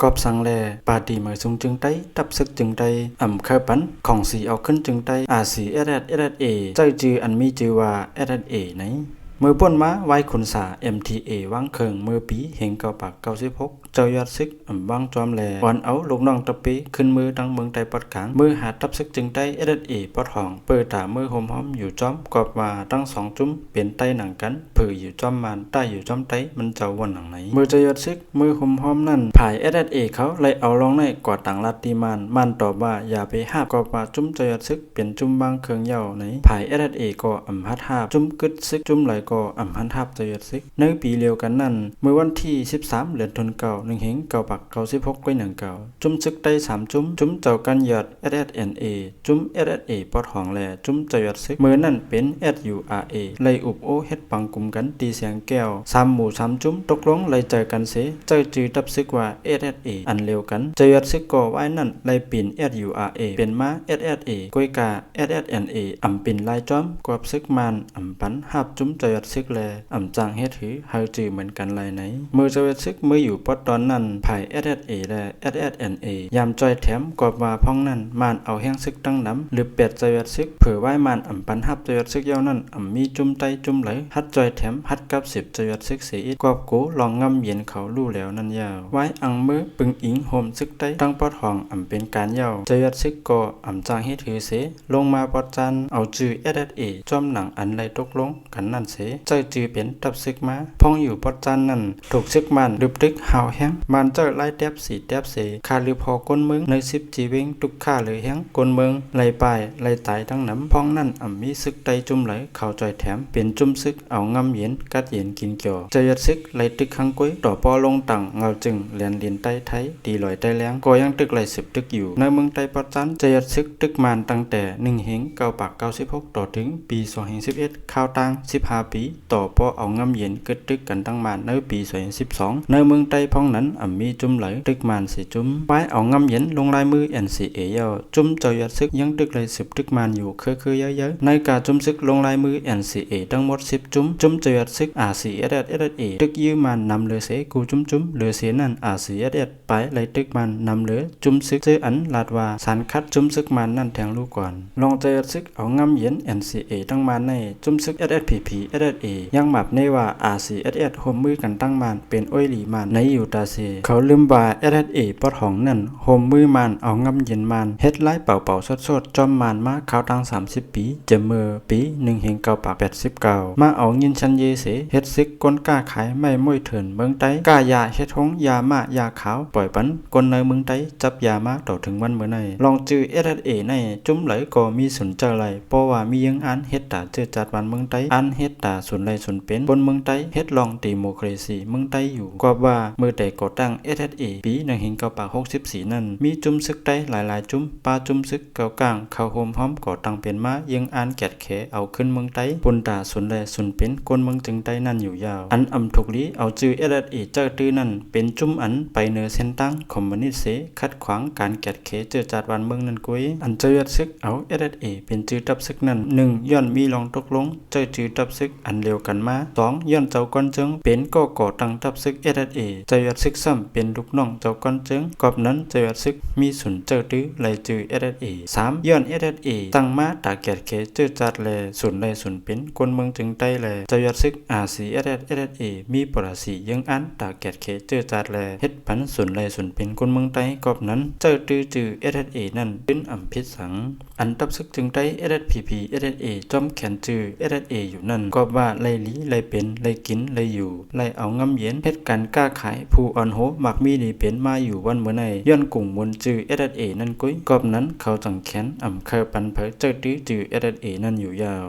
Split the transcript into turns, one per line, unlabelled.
อบสังแลปาดีเหมยซุงจึงไต้ตับซึกจึงไต้เคยปันของสีเอาขึ้นจึงไต้อาสีเอใจจืออันมีจือว่าเอไหนมือป่นม้าไว้ขุนสา MTA วางเคิงมือปีเห็งเกาปาก96เจ้ายอดซึกวางจอมแลวันเอาลูกน้องตะปีขึ้นมือดังเมืองไต้ปอดกลางมือหาตับซึกจึงไต้ปอดห้องเปิดตามือหอมอยู่จอมกอบว่าตั้ง2จุ้มเปลี่ยนไต้หนังกันผืออยู่จอมมันใต้อยู่จอมไต้มันเจ้าวันหนังไหนมือเจ้ายอดซึกมือหอมนั่นผายเขาเลยเอาลงในกอดต่างลัดตีมันตอบว่าอย่าไปหาบกอบว่าจุ้มเจ้ายอดซึกเปลี่ยนจุ้มบางเคิงเย่าไหนผายก็ฮัดหาบจุ้มกึดซึกจุ้มไหลก็ฮันทับเจ้ายอดซึกในปีเดียวกันนั้นเมื่อวันที่13เดือนธันวาคม1เห็งเก่าปัก96ก้อย1เก่าจุ้มซึกได้3จุ้มเจ้ากันยอด SSNA จุ้ม SSA ปอดห้องแลจุ้มเจ้ายอดซึกเมื่อนั้นเป็น SURA ไล่อุบโอเฮ็ดปังกลุ่มกันตีเสียงแก้ว3หมู่3จุ้มตกลงไล่เจอกันเสเจ้าจือตับซึกว่า SSA อันเร็วกันเจ้ายอดซึกก็ไว้นั่นไล่ปีน SURA เป็นมา SSA ก้อยกา SSNA ปินลายจอมกอบซึกมันปันหาบจุ้มเจ้ายอดซึกแลจางเฮ็ดหือเฮาจือเหมือนกันไรไหนมือเจ้าซึกมืออยู่ปอดตอนนั้นภาย SSA และ SSNA ยามจอยแถมกอบว่าพ้องนั้นมานเอาแห้งซึกตั้งน้ำหรือเป็ดเจ้าซึกเผื่อไว้มานปันฮับเจ้าซึกเย้านั้นมีจุ่มไตจุ่มไหลฮัดจอยแถมฮัดกับ10เจ้าซึกเสียกอบกูลองงำเย็นเขาลู่แล้วนั่นยาวไว้อังมือปึงอิงโฮมซึกไตตั้งปอดห้องเป็นการเย้าเจ้าซึกก็จางเฮ็ดหือเสลงมาปอดจันเอาจือ SSA จอมหนังอันไรตกลงกันนั่นเสเจ้าจือเป็นตับซึกมาพ้องอยู่ปอดจันนั่นถูกซึกมันดึบดึกหาวแห้งมันเจ้าไล่แทบสีแทบเสคาลือพอก้นเมืองใน10จีเวงทุกข้าเลยแห้งก้นเมืองไล่ปลายไล่ตายทั้งน้ำพ้องนั่นมีซึกไตจุ่มไหลเข้าจอยแถมเป็นจุ่มซึกเอางำเย็นกัดเย็นกินเกี่ยวเจ้ายัดซึกไล่ตึกขังกุ้ยต่อปอลงตังเงาจึงเลียนดินไตไทยดีลอยไตแรงก็ยังตึกไล่10ตึกอยู่ในเมืองไตปอดจันเจ้ายัดซึกตึกมันตั้งแต่1เฮงเก้าปาก96ต่อถึงปี2011ข้าวตัง15ปีต่อปอเอางำเย็นเกิดตึกกันตั้งมันในปี2012ในเมืองไตพ้องนั้นมีจุ่มไหลตึกมันสิจุ่มไว้เอางำเย็นลงลายมือ NCA เยาจุ่มเจ้ายัดซึกยังตึกเลย10ตึกมันอยู่คือเยอะๆในการจุ่มซึกลงลายมือ NCA ทั้งหมด10จุ่มเจ้ายัดซึก RCSSA ตึกยืมมันนำเลือเสกูจุ่มเลือเสนั่น RCSS ไปไล่ตึกมันนำเลือจุ่มซึกเจออันลาดว่าสารคัดจุ่มซึกมันนั่นแทงลูกก่อนลองเจ้ายัดซึกเอางำเย็น NCA ตั้งมันในจุ่มซึก SSPP SSA ยังหมับในว่า RCSS โฮมมือกันตั้งมันเป็นอ้อยหลีมันในอยู่ตาเสเขาลืมว่า SSA ปอดห้องนั่นโฮมมือมันเอางำเย็นมันเฮ็ดไล่เป่าสดจอมมันมาเขาตั้ง30ปีเจมือปี1เฮงเก้าปาก89มาเอาเงินชันเยเสเฮ็ดซึกก้นกล้าขายไม่ม้วยเถินเมืองไต้กล้ายาเฮ็ดหงยามายาขาวปล่อยปันก้นในเมืองไต้จับยามาต่อถึงวันเมื่อในลองจื้อ SSA ในจุ้มไหลก็มีสนใจไหลเพราะว่ามียังอันเฮ็ดตาเจอจัดวันเมืองไต้อันเฮ็ดตาสุนไหลสุนเป็นบนเมืองไต้เฮ็ดลองดิโมคราซีเมืองไต้อยู่กว่ามือแต่ก่อตั้ง SSA ปี1เฮงเก้าปาก64นั่นมีจุ้มซึกไต้หลายจุ้มปาจุ้มซึกเก่ากลางเข้าโฮมพร้อมก่อตั้งเป็นมายังอันแกดแขเอาขึ้นเมืองไต้ปนตาสุนไหลสุนเป็นก้นเมืองจึงไต้นั่นอยู่ยาวอันถูกลีเอาจื้อ SSA เจ้าตื้อนั่นเป็นจุ้มอันไปเนอเส้นตั้งคอมมิวนิสต์เสขัดขวางการแกดแขเจอจัดวันเมืองนั่นกุ้ยอันเจ้ายัดซึกเอา SSA เป็นจื้อตับซึกนั่น1ย้อนมีลองตกลงเจ้าจื้อตับซึกอันเร็วกันมา2ย้อนเจ้าก้อนเจิงเป็นก็ก่อตั้งตับซึก SSA เจ้ายัดซึกซ้ำเป็นลูกน้องเจ้าก้อนเจิงกอบนั้นเจ้ายัดซึกมีสุนเจ้าตื้อไหลจื้อ SSA 3ย้อน SSA ตั้งมาตาแกดแขเจอจัดแลสุนไหลสุนเป็นคนเมืองจึงไต้แลเจ้ายัดซึก RCSSA มีปราศียังอันตาแกดแขเจอจัดแลเฮ็ดพันสุนไหลสุนเป็นคนเมืองไต้กอบนั้นเจ้าตื้อจื้อ SSA นั่นเป็นพิษสังอันตับซึกจึงไต้ SSPP SSA จอมแขนจื้อ SSA อยู่นั่นก็ว่าไล่ลีไล่เป็นไล่กินไล่อยู่ไล่เอางำเย็นเฮ็ดกันกล้าขายผู้อ่อนโหมักมีนี่เป็นมาอยู่วันเมื่อในย้อนกลุ่มมวลจื้อ SSA นั่นกุ้ยกอบนั้นเขาจังแขนเคยปันเผยเจ้าตื้อจื้อ SSA นั่นอยู่ยาว